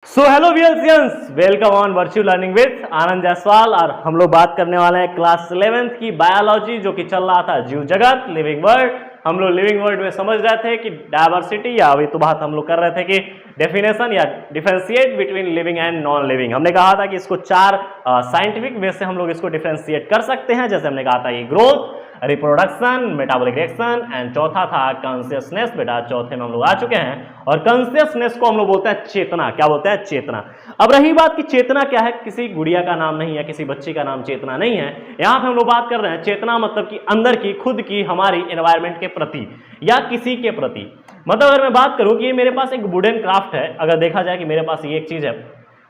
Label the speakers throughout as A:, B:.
A: So hello viewers, welcome on virtual learning with Anand Jaiswal. और हम लोग बात करने वाले हैं क्लास 11th की बायोलॉजी, जो कि चल रहा था जीव जगत, लिविंग वर्ल्ड। हम लोग लिविंग वर्ल्ड में समझ रहे थे कि डायवर्सिटी, या अभी तो बात हम लोग कर रहे थे कि डेफिनेशन या differentiate between living and non living. हमने कहा था कि इसको चार साइंटिफिक वे से हम लोग इसको डिफरेंशिएट कर सकते हैं। जैसे हमने कहा था कि growth, reproduction, metabolic reaction and चौथा था कॉन्शियसनेस। बेटा चौथे में हम लोग आ चुके हैं। और कॉन्शियसनेस को हम लोग बोलते हैं चेतना। क्या बोलते हैं? चेतना। अब रही बात कि चेतना क्या है, किसी गुड़िया का नाम नहीं है, किसी बच्ची का नाम चेतना नहीं है। यहां पे हम लोग बात कर रहे हैं चेतना मतलब कि अंदर की, खुद की, हमारी एनवायरमेंट के प्रति या किसी के प्रति। मतलब अगर मैं बात करूं कि ये मेरे पास एक वुडन क्राफ्ट है, अगर देखा जाए कि मेरे पास ये एक चीज है,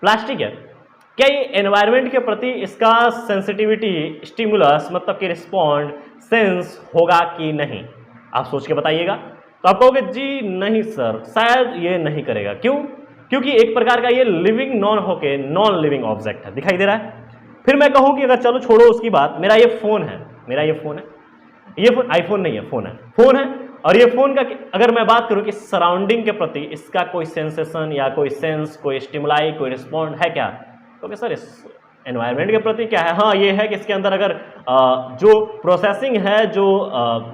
A: प्लास्टिक है, क्या ये एनवायरमेंट के प्रति इसका सेंसिटिविटी, स्टिमुलस मतलब कि रिस्पॉन्ड, सेंस होगा कि नहीं? आप सोच के बताइएगा। तो आप कहोगे जी नहीं सर, शायद ये नहीं करेगा। क्यों? क्योंकि एक प्रकार का ये लिविंग नॉन होके नॉन लिविंग ऑब्जेक्ट है। दिखाई दे रहा है? फिर मैं कहूं कि अगर चलो छोड़ो उसकी बात, मेरा ये फोन है, ये फोन आईफोन नहीं है, फोन है। और ये फोन का अगर मैं बात करूं कि सराउंडिंग के प्रति इसका कोई सेंसेशन या कोई सेंस, कोई स्टिमुलाई, कोई रिस्पॉन्ड है क्या? तो सर इस एनवायरनमेंट के प्रति क्या है? हाँ, ये है कि इसके अंदर अगर जो प्रोसेसिंग है, जो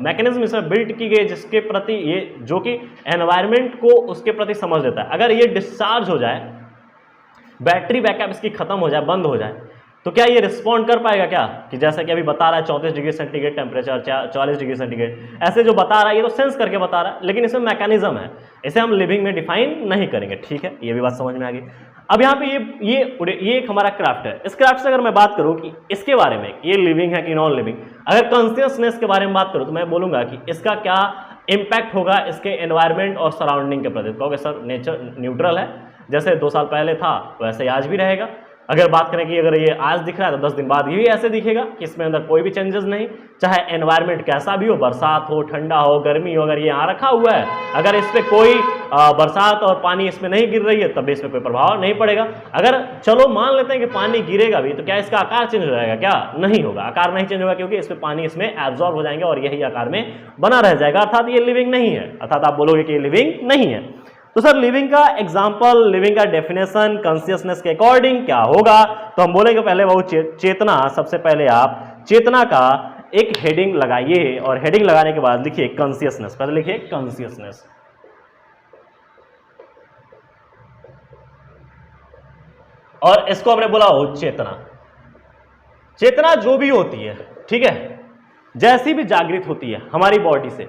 A: मैकेनिज्म इसमें बिल्ट की गई, जिसके प्रति ये, जो कि एनवायरनमेंट को उसके प्रति समझ लेता है, अगर ये डिस्चार्ज हो जाए, बैटरी बैकअप इसकी खत्म हो जाए, बंद हो जाए, तो क्या ये रिस्पॉन्ड कर पाएगा? क्या कि जैसा कि अभी बता रहा है 34 degree centigrade temperature, 44 degree centigrade, ऐसे जो बता रहा है ये तो सेंस करके बता रहा है, लेकिन इसमें मैकेनिज्म है, इसे हम लिविंग में डिफाइन नहीं करेंगे। ठीक है, ये भी बात समझ में आ गई। अब यहाँ पे ये एक हमारा क्राफ्ट है। इस क्राफ्ट से अगर मैं बात करूं कि इसके बारे में, ये लिविंग है कि नॉन लिविंग, अगर कॉन्शियसनेस के बारे में बात करूं तो मैं बोलूंगा कि इसका क्या इंपैक्ट होगा इसके एनवायरनमेंट और सराउंडिंग के प्रति। कहोगे सर नेचर न्यूट्रल है, जैसे 2 साल पहले था वैसे आज भी रहेगा। अगर बात करें कि अगर ये आज दिख रहा है तो 10 दिन बाद ये भी ऐसे दिखेगा कि इसमें अंदर कोई भी चेंजेस नहीं, चाहे एनवायरनमेंट कैसा भी हो, बरसात हो, ठंडा हो, गर्मी हो, अगर ये यहाँ रखा हुआ है, अगर इस पर कोई बरसात और पानी इसमें नहीं गिर रही है तब भी इसमें कोई प्रभाव नहीं पड़ेगा। अगर चलो मान लेते हैं कि पानी गिरेगा भी, तो क्या इसका आकार चेंज हो जाएगा? क्या नहीं होगा, आकार नहीं चेंज होगा, क्योंकि इसमें पानी इसमें एब्जॉर्ब हो जाएंगे और यही आकार में बना रह जाएगा। अर्थात ये लिविंग नहीं है, अर्थात आप बोलोगे कि ये लिविंग नहीं है। तो सर लिविंग का एग्जाम्पल, लिविंग का डेफिनेशन कॉन्शियसनेस के अकॉर्डिंग क्या होगा? तो हम बोलेंगे पहले वो चेतना। सबसे पहले आप चेतना का एक हेडिंग लगाइए, और हेडिंग लगाने के बाद लिखिए कॉन्शियसनेस। पहले लिखिए कॉन्शियसनेस, और इसको हमने बोला हो चेतना। चेतना जो भी होती है, ठीक है, जैसी भी जागृत होती है हमारी बॉडी से,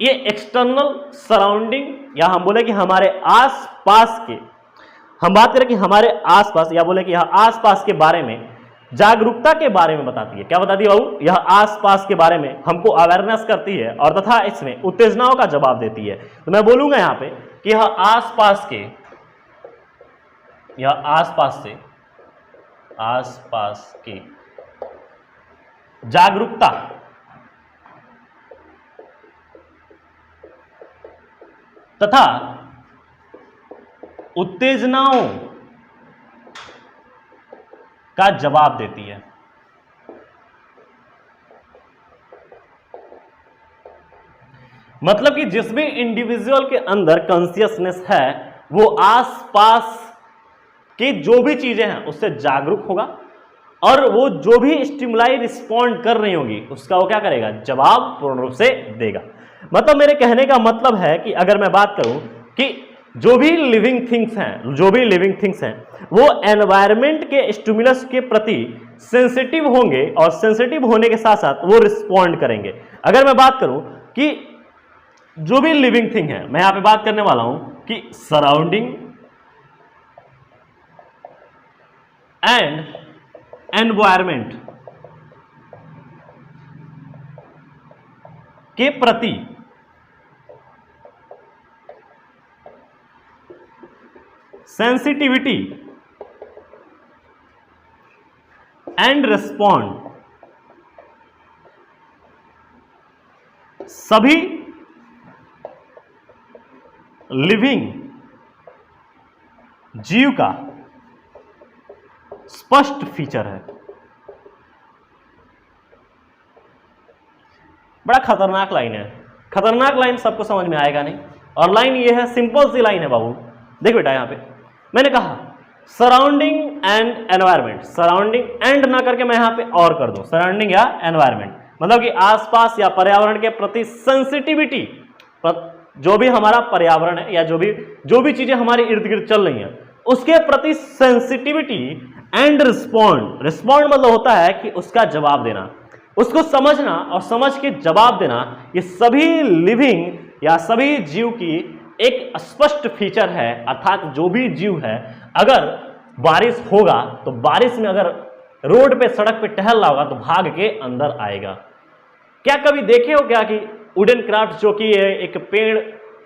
A: ये एक्सटर्नल सराउंडिंग, या हम बोले कि हमारे आसपास के, हम बात करें कि हमारे आसपास, या बोले कि यह आसपास के बारे में, जागरूकता के बारे में बताती है। क्या बताती है बाबू? यह आसपास के बारे में हमको अवेयरनेस करती है, और तथा इसमें उत्तेजनाओं का जवाब देती है। तो मैं बोलूंगा यहां पे कि यह आसपास की जागरूकता तथा उत्तेजनाओं का जवाब देती है। मतलब कि जिस भी इंडिविजुअल के अंदर कॉन्शियसनेस है, वो आसपास की जो भी चीजें हैं उससे जागरूक होगा, और वो जो भी स्टिमुलाई रिस्पॉन्ड कर रही होगी उसका वो क्या करेगा? जवाब पूर्ण रूप से देगा। मतलब मेरे कहने का मतलब है कि अगर मैं बात करूं कि जो भी लिविंग थिंग्स हैं वो एनवायरनमेंट के स्टिमुलस के प्रति सेंसिटिव होंगे, और सेंसिटिव होने के साथ साथ वो रिस्पॉन्ड करेंगे। अगर मैं बात करूं कि जो भी लिविंग थिंग है, मैं यहां पे बात करने वाला हूं कि सराउंडिंग एंड एनवायरमेंट के प्रति सेंसिटिविटी एंड रिस्पॉन्ड सभी लिविंग जीव का स्पष्ट फीचर है। बड़ा खतरनाक लाइन है। खतरनाक लाइन सबको समझ में आएगा नहीं, और लाइन ये है, सिंपल सी लाइन है बाबू। देख बेटा, यहां पे मैंने कहा surrounding and environment, surrounding and ना करके मैं यहां पे और कर दूं, सराउंडिंग या एनवायरमेंट, मतलब कि आसपास या पर्यावरण के प्रति सेंसिटिविटी, जो भी हमारा पर्यावरण है या जो भी चीजें हमारे इर्द गिर्द चल रही हैं उसके प्रति सेंसिटिविटी एंड रिस्पॉन्ड, रिस्पॉन्ड मतलब होता है कि उसका जवाब देना, उसको समझना और समझ के जवाब देना, ये सभी लिविंग या सभी जीव की एक स्पष्ट फीचर है। अर्थात जो भी जीव है अगर बारिश होगा तो बारिश में अगर रोड पे सड़क पे टहल रहा होगा तो भाग के अंदर आएगा। क्या कभी देखे हो क्या कि वुडन क्राफ्ट जो कि एक पेड़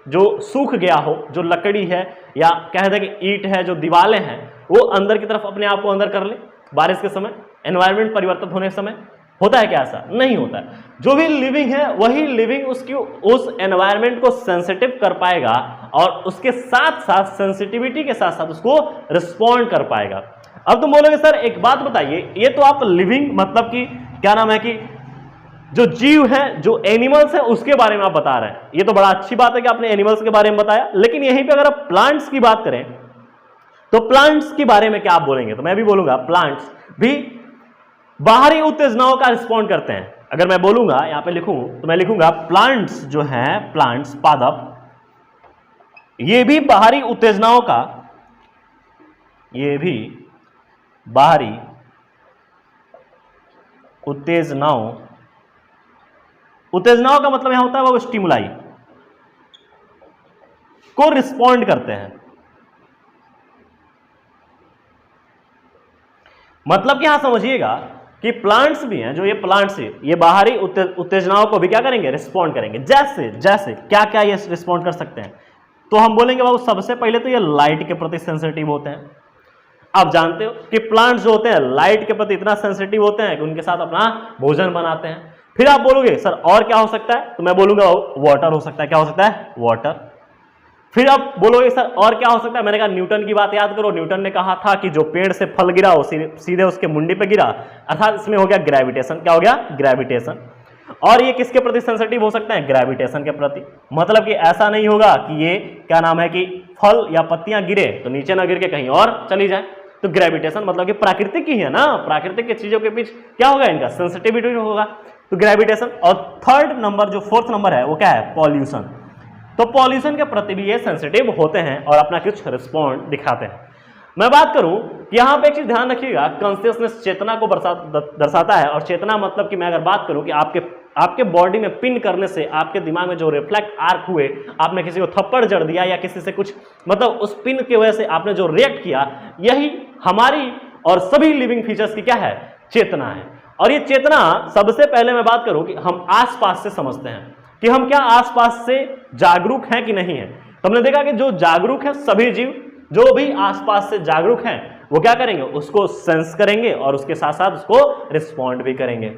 A: जो सूख गया हो, जो लकड़ी है या कह दें कि ईंट है, जो दीवारें हैं, वो अंदर की तरफ अपने आप को अंदर कर ले बारिश के समय, एनवायरनमेंट परिवर्तन होने के समय? होता है क्या? ऐसा नहीं होता है। जो भी लिविंग है वही लिविंग उसकी उस एनवायरनमेंट को सेंसिटिव कर पाएगा और उसके साथ साथ सेंसिटिविटी के साथ साथ उसको रिस्पॉन्ड कर पाएगा। अब तुम बोलोगे सर एक बात बताइए, ये तो आप लिविंग मतलब कि क्या नाम है कि जो जीव है, जो एनिमल्स है उसके बारे में आप बता रहे हैं, ये तो बड़ा अच्छी बात है कि आपने एनिमल्स के बारे में बताया, लेकिन यहीं पे अगर आप प्लांट्स की बात करें तो प्लांट्स के बारे में क्या आप बोलेंगे? तो मैं भी बोलूंगा प्लांट्स भी बाहरी उत्तेजनाओं का रिस्पॉन्ड करते हैं। अगर मैं बोलूंगा यहां पे लिखूं तो मैं लिखूंगा प्लांट्स जो हैं, प्लांट्स पादप, ये भी बाहरी उत्तेजनाओं का, ये भी बाहरी उत्तेजनाओं का मतलब यहां होता है वो स्टिमुलाई को रिस्पॉन्ड करते हैं। मतलब कि यहां समझिएगा कि प्लांट्स भी हैं, जो ये प्लांट्स है ये बाहरी उत्तेजनाओं को भी क्या करेंगे? रिस्पॉन्ड करेंगे। जैसे जैसे क्या क्या ये रिस्पॉन्ड कर सकते हैं? तो हम बोलेंगे बाबू सबसे पहले तो ये लाइट के प्रति सेंसिटिव होते हैं। आप जानते हो कि प्लांट्स जो होते हैं लाइट के प्रति इतना सेंसिटिव होते हैं कि उनके साथ अपना भोजन बनाते हैं। फिर आप बोलोगे सर और क्या हो सकता है? तो मैं बोलूंगा वाटर हो सकता है। क्या हो सकता है? वाटर। फिर आप बोलोगे सर और क्या हो सकता है? मैंने कहा न्यूटन की बात याद करो। न्यूटन ने कहा था कि जो पेड़ से फल गिरा वो सीधे उसके मुंडी पे गिरा, अर्थात इसमें हो गया ग्रेविटेशन। क्या हो गया? ग्रेविटेशन। और ये किसके प्रति सेंसिटिव हो सकते हैं? ग्रेविटेशन के प्रति। मतलब कि ऐसा नहीं होगा कि ये क्या नाम है कि फल या पत्तियां गिरे तो नीचे ना गिर के कहीं और चली जाए। तो ग्रेविटेशन मतलब कि प्राकृतिक ही है ना, प्राकृतिक की चीजों के बीच क्या होगा? इनका सेंसिटिविटी होगा, तो ग्रेविटेशन। और थर्ड नंबर जो फोर्थ नंबर है वो क्या है? पॉल्यूशन। तो पॉल्यूशन के प्रति भी ये सेंसिटिव होते हैं और अपना कुछ रिस्पॉन्ड दिखाते हैं। मैं बात करूं कि यहां पे एक चीज ध्यान रखिएगा, कॉन्शियसनेस चेतना को दर्शाता है। और चेतना मतलब कि मैं अगर बात करूं कि आपके बॉडी में पिन करने से आपके दिमाग में जो रिफ्लेक्ट आर्क हुए, आपने किसी को थप्पड़ जड़ दिया या किसी से कुछ मतलब उस पिन की वजह से आपने जो रिएक्ट किया, यही हमारी और सभी लिविंग फीचर्स की क्या है? चेतना है। और ये चेतना सबसे पहले मैं बात करूं कि हम आसपास से समझते हैं कि हम क्या आसपास से जागरूक हैं कि नहीं है। तो हमने देखा कि जो जागरूक है सभी जीव, जो भी आसपास से जागरूक हैं वो क्या करेंगे? उसको सेंस करेंगे और उसके साथ साथ उसको रिस्पॉन्ड भी करेंगे।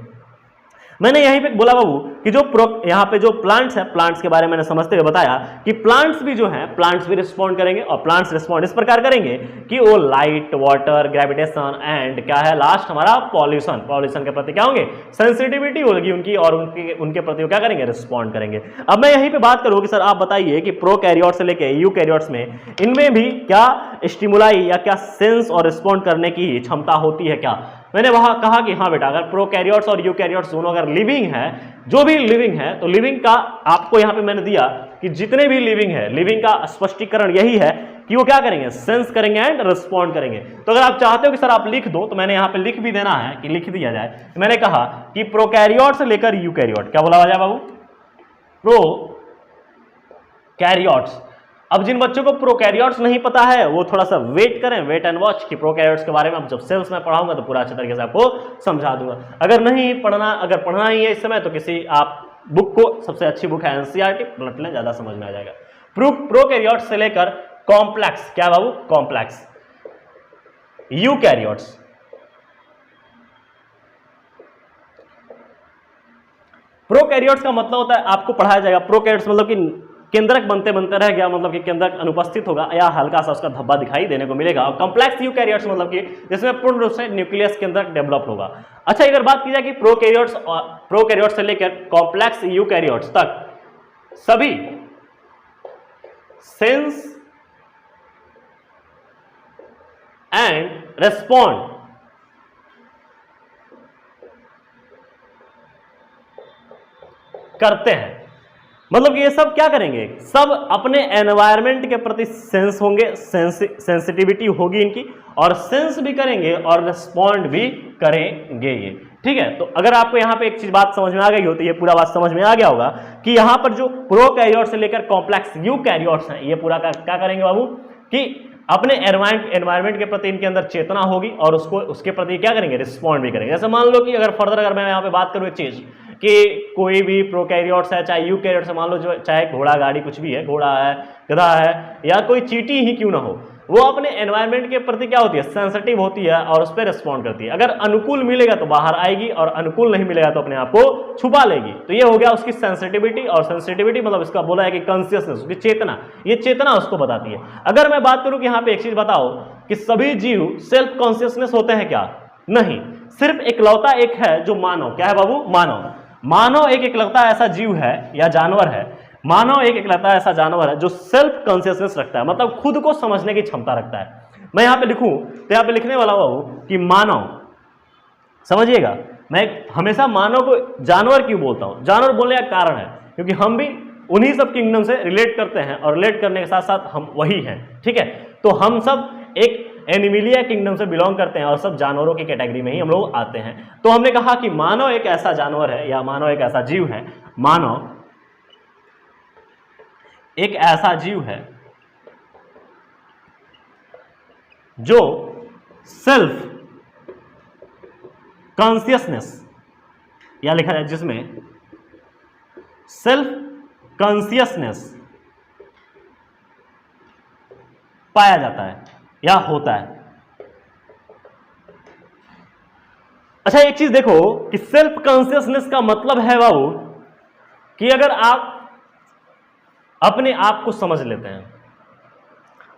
A: मैंने यहीं पे बोला बाबू कि जो यहाँ पे जो प्लांट्स है, प्लांट्स के बारे में मैंने समझते हुए बताया कि प्लांट्स भी जो है प्लांट्स भी रिस्पॉन्ड करेंगे। और प्लांट्स रिस्पॉन्ड इस प्रकार करेंगे कि वो लाइट, वाटर, ग्रेविटेशन एंड क्या है लास्ट हमारा पॉल्यूशन, पॉल्यूशन के प्रति क्या होंगे? सेंसिटिविटी होगी उनकी और उनके प्रति वो क्या करेंगे? रिस्पॉन्ड करेंगे। अब मैं यहीं पे बात करूं कि सर आप बताइए कि प्रोकैरियोट से लेके यूकैरियोट्स में इनमें भी क्या स्टिमुलाई या क्या सेंस और रिस्पॉन्ड करने की क्षमता होती है क्या? मैंने वहां कहा कि हाँ बेटा, अगर प्रोकैरियोट्स और यूकैरियोट्स दोनों अगर लिविंग है, जो भी लिविंग है, तो लिविंग का आपको यहां पे मैंने दिया कि जितने भी लिविंग है, लिविंग का स्पष्टीकरण यही है कि वो क्या करेंगे? सेंस करेंगे एंड रिस्पॉन्ड करेंगे। तो अगर आप चाहते हो कि सर आप लिख दो, तो मैंने यहां पे लिख भी देना है कि लिख दिया जाए। तो मैंने कहा कि प्रोकैरियोट से लेकर यूकैरियोट, क्या बोला जाए बाबू? प्रोकैरियोट्स। अब जिन बच्चों को प्रोकैरियोट्स नहीं पता है वो थोड़ा सा वेट करें, वेट एंड वॉच कि प्रोकैरियोट्स के बारे में अब जब सेल्स में पढ़ाऊंगा तो पूरा अच्छे तरीके से आपको समझा दूंगा। अगर पढ़ना ही है इस समय तो किसी आप बुक को, सबसे अच्छी बुक है एनसीईआरटी, पलट लें, ज्यादा समझ में आ जाएगा। प्रोकैरियोट्स से लेकर कॉम्प्लेक्स, क्या बाबू? Complex eukaryotes. प्रोकैरियोट्स का मतलब होता है, आपको पढ़ाया जाएगा प्रोकैरियोट्स मतलब कि केंद्रक बनते बनते रह गया, मतलब कि केंद्रक अनुपस्थित होगा या हल्का सा उसका धब्बा दिखाई देने को मिलेगा। और कॉम्प्लेक्स यूकैरियोट्स मतलब कि जिसमें पूर्ण रूप से न्यूक्लियस केंद्रक डेवलप होगा। अच्छा, अगर बात की जाए कि प्रोकैरियोट्स से लेकर कॉम्प्लेक्स यूकैरियोट्स तक सभी सेंस एंड रेस्पॉन्ड करते हैं। मतलब कि ये सब क्या करेंगे, सब अपने एनवायरनमेंट के प्रति सेंस होंगे, सेंसिटिविटी होगी इनकी, और सेंस भी करेंगे और रिस्पॉन्ड भी करेंगे ये। ठीक है, तो अगर आपको यहाँ पे एक चीज बात समझ में आ गई हो तो ये पूरा बात समझ में आ गया होगा कि यहाँ पर जो प्रोकैरियोट से लेकर कॉम्प्लेक्स यूकैरियोट्स हैं, ये पूरा क्या करेंगे बाबू कि अपने एनवायरनमेंट के प्रति इनके अंदर चेतना होगी और उसके प्रति क्या करेंगे, रिस्पॉन्ड भी करेंगे। जैसे मान लो कि अगर मैं यहाँ पे बात करूँ एक चीज कि कोई भी प्रोकैरियोट्स है, चाहे यूकैरियोट्स है, मान लो जो चाहे घोड़ा गाड़ी कुछ भी है, घोड़ा है, गधा है, या कोई चींटी ही क्यों ना हो, वो अपने एनवायरनमेंट के प्रति क्या होती है, सेंसिटिव होती है और उस पर रिस्पॉन्ड करती है। अगर अनुकूल मिलेगा तो बाहर आएगी और अनुकूल नहीं मिलेगा तो अपने आप को छुपा लेगी। तो ये हो गया उसकी सेंसिटिविटी, और सेंसिटिविटी मतलब इसका बोला है कि कॉन्शियसनेस, उसकी चेतना, ये चेतना उसको बताती है। अगर मैं बात करूं कि यहाँ पे एक चीज बताओ कि सभी जीव सेल्फ कॉन्शियसनेस होते हैं क्या, नहीं, सिर्फ इकलौता एक है जो मानव, क्या है बाबू, मानव एक इकलौता ऐसा जीव है या जानवर है, मानव एक इकलौता ऐसा जानवर है जो सेल्फ कॉन्शियसनेस रखता है, मतलब खुद को समझने की क्षमता रखता है। मैं यहां पे लिखूं तो यहां पे लिखने वाला हूं कि मानव, समझिएगा, मैं हमेशा मानव को जानवर क्यों बोलता हूं, जानवर बोलने का कारण है क्योंकि हम भी उन्हीं सब किंगडम से रिलेट करते हैं और रिलेट करने के साथ साथ हम वही हैं। ठीक है, तो हम सब एक एनिमिलिया किंगडम से बिलोंग करते हैं और सब जानवरों की कैटेगरी में ही हम लोग आते हैं। तो हमने कहा कि मानव एक ऐसा जानवर है या मानव एक ऐसा जीव है, मानव एक ऐसा जीव है जो सेल्फ कॉन्शियसनेस, या लिखा जाए जिसमें सेल्फ कॉन्शियसनेस पाया जाता है या होता है। अच्छा, एक चीज देखो कि सेल्फ कॉन्शियसनेस का मतलब है बाबू कि अगर आप अपने आप को समझ लेते हैं,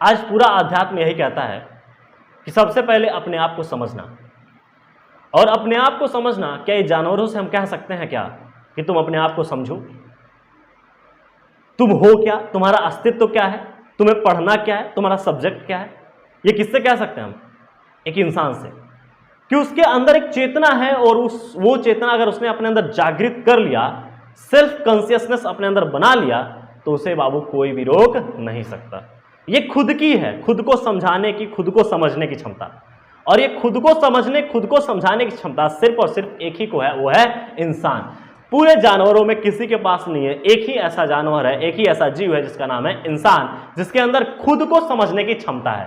A: आज पूरा अध्यात्म यही कहता है कि सबसे पहले अपने आप को समझना, और अपने आप को समझना, क्या ये जानवरों से हम कह सकते हैं क्या कि तुम अपने आप को समझो, तुम हो क्या, तुम्हारा अस्तित्व क्या है, तुम्हें पढ़ना क्या है, तुम्हारा सब्जेक्ट क्या है, ये किससे कह सकते हैं हम, एक इंसान से, कि उसके अंदर एक चेतना है और वो चेतना अगर उसने अपने अंदर जागृत कर लिया, सेल्फ कॉन्शियसनेस अपने अंदर बना लिया, तो उसे बाबू कोई भी रोक नहीं सकता। ये खुद की है, खुद को समझाने की, खुद को समझने की क्षमता, और ये खुद को समझने, खुद को समझाने की क्षमता सिर्फ और सिर्फ एक ही को है, वो है इंसान। पूरे जानवरों में किसी के पास नहीं है, एक ही ऐसा जानवर है, एक ही ऐसा जीव है जिसका नाम है इंसान, जिसके अंदर खुद को समझने की क्षमता है।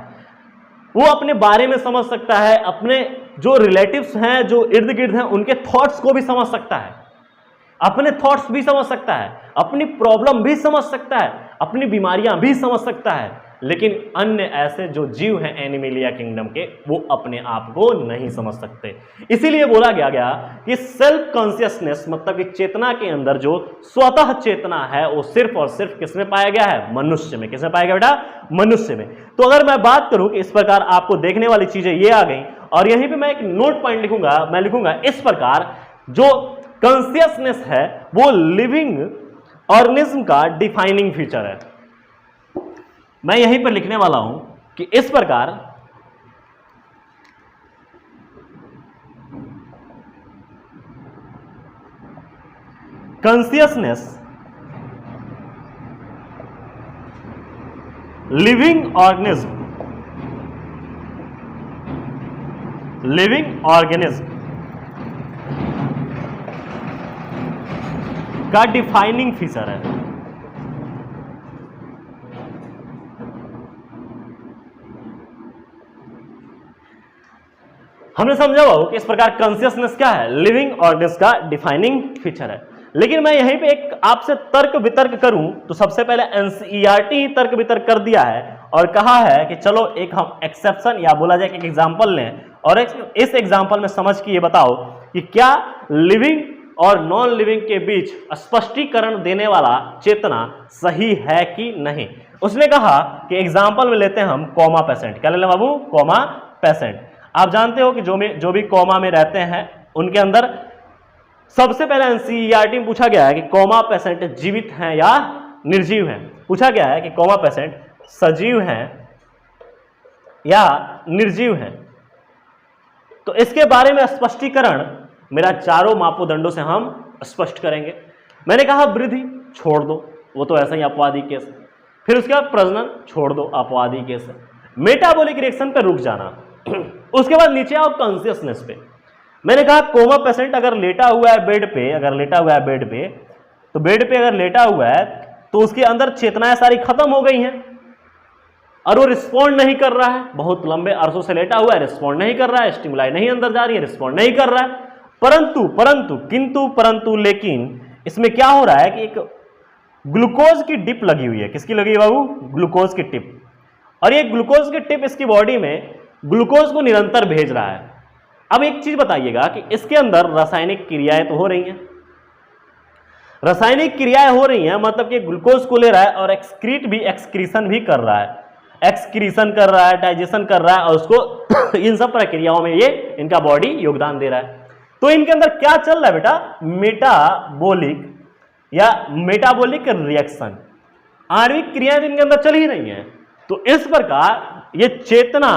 A: वो अपने बारे में समझ सकता है, अपने जो रिलेटिव्स हैं, जो इर्द गिर्द हैं, उनके थॉट्स को भी समझ सकता है, अपने थॉट्स भी समझ सकता है, अपनी प्रॉब्लम भी समझ सकता है, अपनी बीमारियां भी समझ सकता है। लेकिन अन्य ऐसे जो जीव हैं एनिमिलिया किंगडम के, वो अपने आप को नहीं समझ सकते। इसीलिए बोला गया कि सेल्फ कॉन्शियसनेस मतलब कि चेतना के अंदर जो स्वतः चेतना है, वो सिर्फ और सिर्फ किसमें पाया गया है, मनुष्य में। किसमें पाया गया बेटा, मनुष्य में। तो अगर मैं बात करूं कि इस प्रकार आपको देखने वाली चीजें ये आ गई, और यहीं पे मैं एक नोट पॉइंट लिखूंगा, मैं लिखूंगा इस प्रकार, जो कॉन्शियसनेस है वो लिविंग ऑर्गेनिज्म का डिफाइनिंग फीचर है। मैं यहीं पर लिखने वाला हूं कि इस प्रकार कॉन्शियसनेस लिविंग ऑर्गेनिज्म का डिफाइनिंग फीचर है। हमने समझा हुआ कि इस प्रकार कॉन्शियसनेस क्या है, लिविंग ऑर्गेनिज्म का डिफाइनिंग फीचर है। लेकिन मैं यहीं पे एक आपसे तर्क वितर्क करूं तो सबसे पहले एनसीईआरटी ही तर्क वितर्क कर दिया है और कहा है कि चलो एक हम एक्सेप्शन या बोला जाए कि एक एग्जांपल लें, और इस एग्जांपल में समझ के ये बताओ कि क्या लिविंग और नॉन लिविंग के बीच स्पष्टीकरण देने वाला चेतना सही है कि नहीं। उसने कहा कि एग्जाम्पल में लेते हैं हम कॉमा पेशेंट। क्या ले लें बाबू, कॉमा पेशेंट। आप जानते हो कि जो भी कॉमा में रहते हैं उनके अंदर सबसे पहले एनसीईआरटी में पूछा गया है कि कॉमा पेशेंट जीवित हैं या निर्जीव हैं। पूछा गया है कि कॉमा पेशेंट सजीव हैं या निर्जीव हैं। तो इसके बारे में स्पष्टीकरण मेरा चारों मापदंडों से हम स्पष्ट करेंगे। मैंने कहा वृद्धि छोड़ दो, वो तो ऐसा ही अपवादी केस है। फिर उसके बाद प्रजनन छोड़ दो, अपवादी केस है। मेटाबॉलिक रिएक्शन पे रुक जाना। उसके बाद नीचे आओ कॉन्शियसनेस पे। मैंने कहा कोमा पेशेंट अगर लेटा हुआ है बेड पे, अगर लेटा हुआ है बेड पे, तो बेड पे अगर लेटा हुआ है तो उसके अंदर चेतनाएं सारी खत्म हो गई हैं और वो रिस्पॉन्ड नहीं कर रहा है। बहुत लंबे अरसों से लेटा हुआ है, रिस्पॉन्ड नहीं कर रहा है, स्टिमुलाई नहीं अंदर जा रही है, रिस्पॉन्ड नहीं कर रहा है। परंतु लेकिन इसमें क्या हो रहा है कि एक ग्लूकोज की डिप लगी हुई है। किसकी लगी है बाबू? ग्लूकोज की टिप। और ये ग्लूकोज की टिप इसकी बॉडी में ग्लूकोज को निरंतर भेज रहा है। अब एक चीज बताइएगा कि इसके अंदर रासायनिक क्रियाएं तो हो रही हैं, रासायनिक क्रियाएं हो रही हैं, मतलब कि ग्लूकोज को ले रहा है और एक्सक्रीशन भी कर रहा है, एक्सक्रीशन कर रहा है, डाइजेशन कर रहा है, और उसको इन सब प्रक्रियाओं में ये इनका बॉडी योगदान दे रहा है। तो इनके अंदर क्या चल रहा है बेटा? मेटाबॉलिक रिएक्शन, आणविक क्रियाएं इनके अंदर चल ही रही हैं। तो इस प्रकार ये चेतना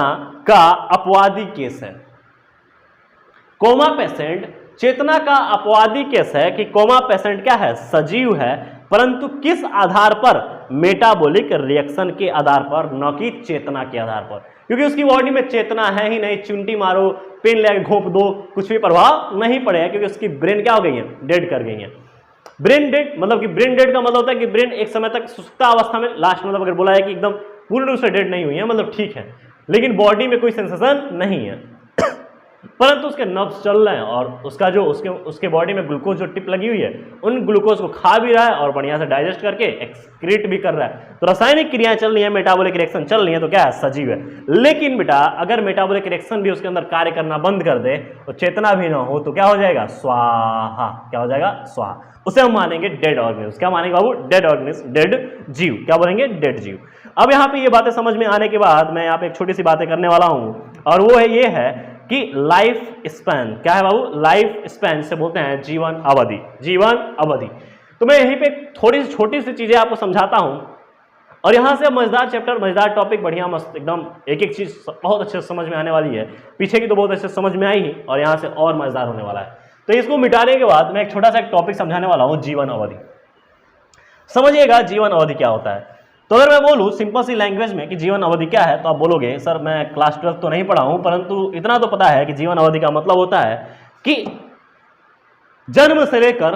A: का अपवादी केस है। कोमा पेशेंट चेतना का अपवादी केस है कि कोमा पेशेंट क्या है? सजीव है, परंतु किस आधार पर? मेटाबॉलिक रिएक्शन के आधार पर, न कि चेतना के आधार पर, क्योंकि उसकी बॉडी में चेतना है ही नहीं। चुंटी मारो, पेन लेके घोंप दो, कुछ भी प्रभाव नहीं पड़ेगा, क्योंकि उसकी ब्रेन क्या हो गई है? डेड कर गई है। ब्रेन डेड मतलब कि ब्रेन डेड का मतलब होता है कि ब्रेन एक समय तक सुस्ता अवस्था में, लास्ट मतलब अगर बोला है कि एकदम पूर्ण रूप से डेड नहीं हुई है, मतलब ठीक है, लेकिन बॉडी में कोई सेंसेशन नहीं है, परंतु उसके नर्व्स चल रहे हैं और उसका जो उसके बॉडी में ग्लूकोज जो टिप लगी हुई है, उन ग्लूकोज को खा भी रहा है और बढ़िया से डाइजेस्ट करके एक्सक्रीट भी कर रहा है। तो रासायनिक क्रियाएं चल रही है, मेटाबॉलिक रिएक्शन चल रही है, तो क्या है? सजीव है। लेकिन बेटा अगर मेटाबॉलिक रिएक्शन भी उसके अंदर कार्य करना बंद कर दे, तो चेतना भी ना हो, तो क्या हो जाएगा? स्वाहा। क्या हो जाएगा? स्वाहा। उसे हम मानेंगे डेड ऑर्गेनिज्म। क्या मानेंगे बाबू? डेड ऑर्गेनिज्म, डेड जीव। क्या बोलेंगे? डेड जीव। अब यहाँ पे ये बातें समझ में आने के बाद मैं यहाँ पे एक छोटी सी बातें करने वाला हूँ, और वो है ये है कि लाइफ स्पैन। क्या है बाबू? लाइफ स्पैन से बोलते हैं जीवन अवधि, जीवन अवधि। तो मैं यहीं पे थोड़ी सी छोटी सी चीजें आपको समझाता हूं, और यहां से मजेदार चैप्टर, मजेदार टॉपिक, बढ़िया मस्त एकदम एक एक चीज बहुत अच्छे से समझ में आने वाली है। पीछे की तो बहुत अच्छे से समझ में आई ही, और यहां से और मजेदार होने वाला है। तो इसको मिटाने के बाद मैं एक छोटा सा एक टॉपिक समझाने वाला हूं, जीवन अवधि। समझिएगा जीवन अवधि क्या होता है। तो अगर मैं बोलूं सिंपल सी लैंग्वेज में कि जीवन अवधि क्या है, तो आप बोलोगे सर मैं क्लास 12 तो नहीं पढ़ा हूं, परंतु इतना तो पता है कि जीवन अवधि का मतलब होता है कि जन्म से लेकर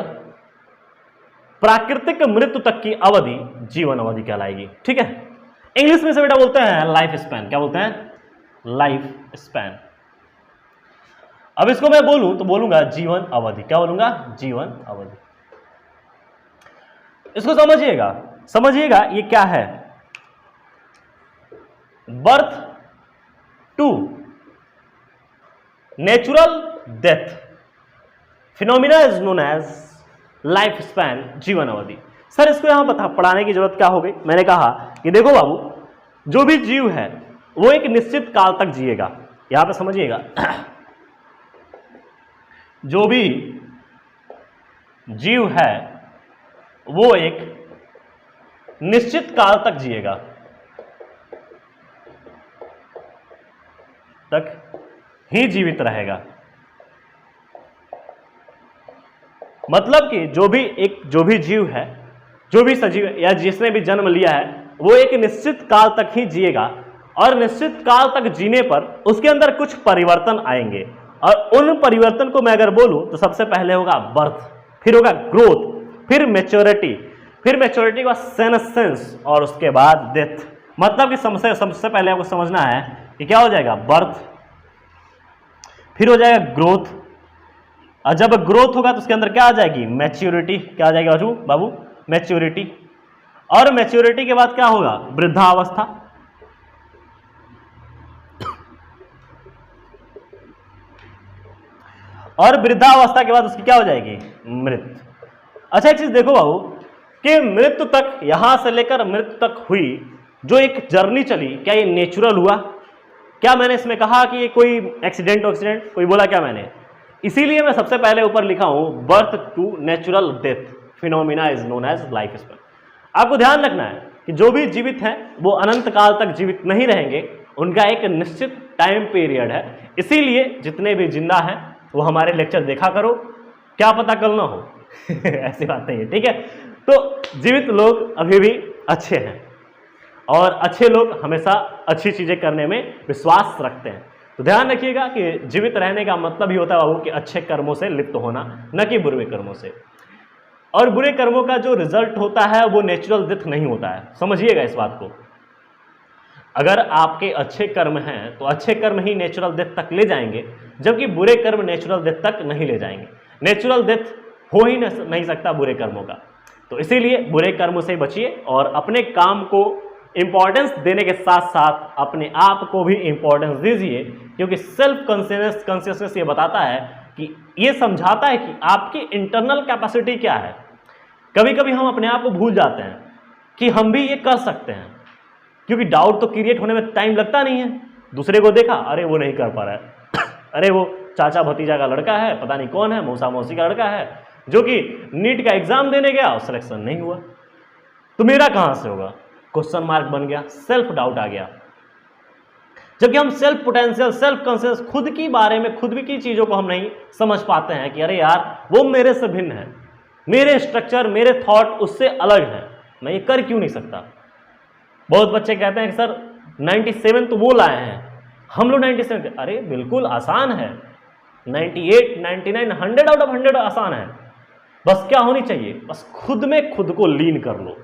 A: प्राकृतिक मृत्यु तक की अवधि जीवन अवधि कहलाएगी। ठीक है, इंग्लिश में से बेटा बोलते हैं लाइफ स्पैन। क्या बोलते हैं? Life span. अब इसको मैं बोलूं तो बोलूंगा जीवन अवधि। क्या बोलूंगा? जीवन अवधि। इसको समझिएगा, समझिएगा ये क्या है। Birth to natural death phenomena is known as life span, जीवन अवधि। सर इसको यहां पढ़ाने की जरूरत क्या हो गई? मैंने कहा कि देखो बाबू, जो भी जीव है वो एक निश्चित काल तक जिएगा। यहां पे समझिएगा, जो भी जीव है वो एक निश्चित काल तक जिएगा, तक ही जीवित रहेगा। मतलब कि जो भी जीव है, जो भी सजीव है या जिसने भी जन्म लिया है, वो एक निश्चित काल तक ही जिएगा, और निश्चित काल तक जीने पर उसके अंदर कुछ परिवर्तन आएंगे। और उन परिवर्तन को मैं अगर बोलूं तो सबसे पहले होगा बर्थ, फिर होगा ग्रोथ, फिर मैच्योरिटी, फिर मैच्योरिटी के बाद सेनेसेंस, और उसके बाद डेथ। मतलब कि सबसे पहले आपको समझना है कि क्या हो जाएगा? बर्थ, फिर हो जाएगा ग्रोथ, और जब ग्रोथ होगा तो उसके अंदर क्या आ जाएगी? मैच्योरिटी। क्या आ जाएगा बाबू? मैच्योरिटी। और मैच्योरिटी के बाद क्या होगा? वृद्धावस्था, और वृद्धावस्था के बाद उसकी क्या हो जाएगी? मृत्यु। अच्छा एक चीज देखो बाबू कि मृत्यु तक, यहां से लेकर मृत्यु तक हुई जो एक जर्नी चली, क्या ये नेचुरल हुआ? क्या मैंने इसमें कहा कि ये कोई एक्सीडेंट कोई बोला क्या मैंने? इसीलिए मैं सबसे पहले ऊपर लिखा हूं birth to natural death phenomena is known as life span. आपको ध्यान रखना है कि जो भी जीवित हैं वो अनंत काल तक जीवित नहीं रहेंगे, उनका एक निश्चित टाइम पीरियड है। इसीलिए जितने भी जिंदा हैं वो हमारे लेक्चर देखा करो, क्या पता कल ना हो ऐसी बात नहीं है, ठीक है। तो जीवित लोग अभी भी अच्छे हैं और अच्छे लोग हमेशा अच्छी चीजें करने में विश्वास रखते हैं। तो ध्यान रखिएगा कि जीवित रहने का मतलब ही होता है बाबू कि अच्छे कर्मों से लिप्त होना, न कि बुरे कर्मों से। और बुरे कर्मों का जो रिजल्ट होता है वो नेचुरल डेथ नहीं होता है, समझिएगा इस बात को। अगर आपके अच्छे कर्म हैं तो अच्छे कर्म ही नेचुरल डेथ तक ले जाएंगे, जबकि बुरे कर्म नेचुरल डेथ तक नहीं ले जाएंगे। नेचुरल डेथ हो ही नहीं सकता बुरे कर्मों का। तो इसीलिए बुरे कर्मों से बचिए और अपने काम को इंपॉर्टेंस देने के साथ साथ अपने आप को भी इंपॉर्टेंस दीजिए, क्योंकि सेल्फ कॉन्शियसनेस ये बताता है कि ये समझाता है कि आपकी इंटरनल कैपेसिटी क्या है। कभी कभी हम अपने आप को भूल जाते हैं कि हम भी ये कर सकते हैं, क्योंकि डाउट तो क्रिएट होने में टाइम लगता नहीं है। दूसरे को देखा, अरे वो नहीं कर पा रहा है अरे वो चाचा भतीजा का लड़का है, पता नहीं कौन है, मौसा मौसी का लड़का है, जो कि नीट का एग्जाम देने गया और सिलेक्शन नहीं हुआ, तो मेरा कहां से होगा, क्वेश्चन मार्क बन गया, सेल्फ डाउट आ गया। जबकि हम सेल्फ पोटेंशियल, सेल्फ कॉन्शियस, खुद की बारे में, खुद की चीजों को हम नहीं समझ पाते हैं कि अरे यार वो मेरे से भिन्न है, मेरे स्ट्रक्चर, मेरे थॉट उससे अलग है, मैं ये कर क्यों नहीं सकता। बहुत बच्चे कहते हैं कि सर 97 तो वो लाए हैं, हम लोग 97, अरे बिल्कुल आसान है, 98, 99, 100 आउट ऑफ 100 आसान है। बस क्या होनी चाहिए, बस खुद में खुद को लीन कर लो।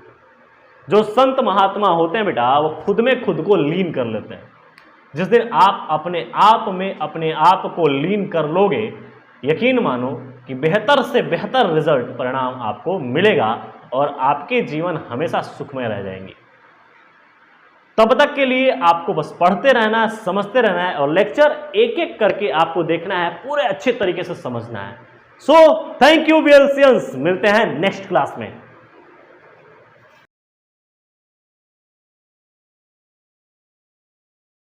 A: जो संत महात्मा होते हैं बेटा, वो खुद में खुद को लीन कर लेते हैं। जिस दिन आप अपने आप में अपने आप को लीन कर लोगे, यकीन मानो कि बेहतर से बेहतर रिजल्ट, परिणाम आपको मिलेगा और आपके जीवन हमेशा सुखमय रह जाएंगे। तब तक के लिए आपको बस पढ़ते रहना है, समझते रहना है और लेक्चर एक एक करके आपको देखना है, पूरे अच्छे तरीके से समझना है। सो थैंक यू वियर्स, मिलते हैं नेक्स्ट क्लास में।